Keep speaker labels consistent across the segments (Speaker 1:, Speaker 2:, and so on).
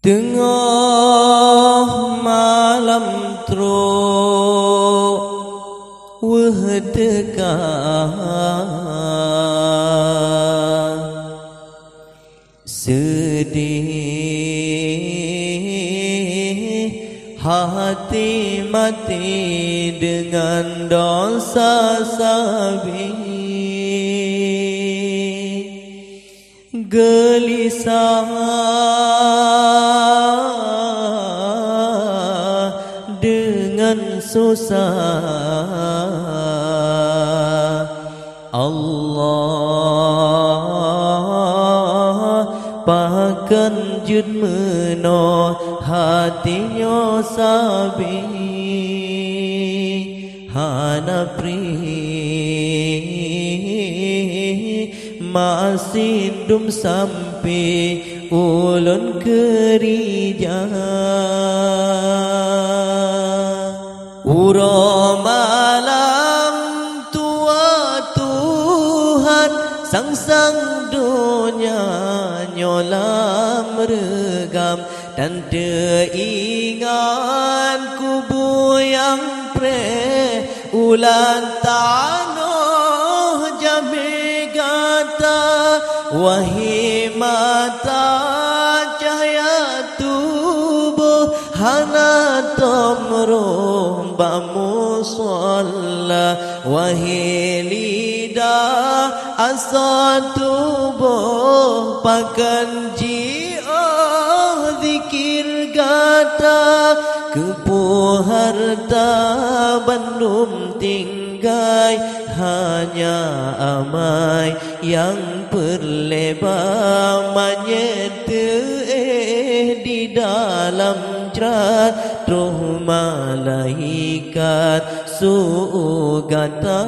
Speaker 1: Tengah malam teruk dekat sedih hati mati dengan dosa sabi gelisah dengan susah Allah pakan jud meno hatinya sabi hanapri masih dum sampai ulun kerja uro malam tua Tuhan sang-sang dunia nyolam regam dan teringat kubu yang pre ulan tanah jami gata wahai mata cahaya tubuh hana tomro bamu sholla wahai lidah asa tubuh pakan ji'ah zikir gata kepuh harta bandum tinggai hanya amai yang perlebar menyete di dalam jerat roh malaikat sugata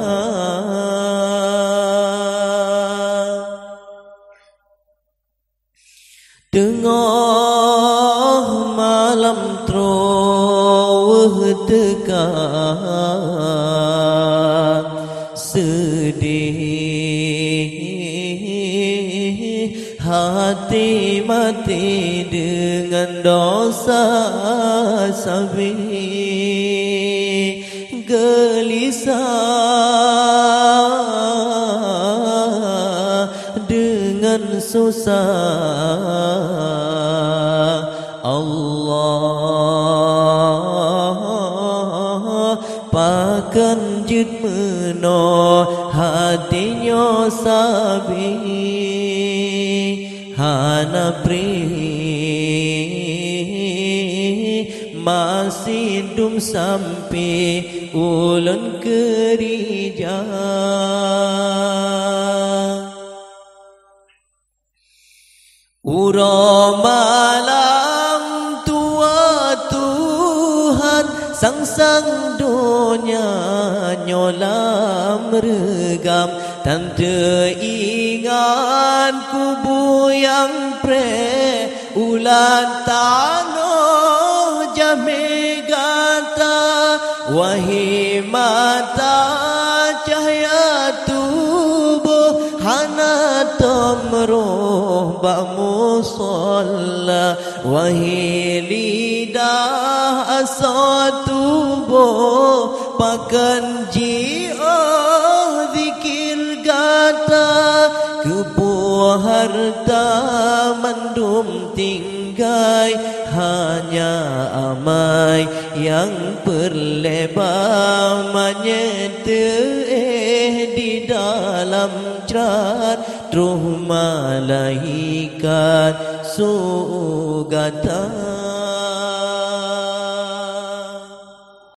Speaker 1: tengah malam teruk dekat sedih hati mati dengan dosa sabi gelisah dengan susah Allah pakan jid meno hatinya sabi hanapri masih dum sampai ulun kerja uro malam tua Tuhan sang-sang dunia nyolam regam dan teringat kubu yang pre ulan tanah jami gata wahai mata cahaya tubuh hana tomro bamu sholla wahai lidah asa tubuh pakan ji'ah zikir gata kepuh harta mandum tinggai hanya amai yang perlebar menyete di dalam jerat roh malaikat sugata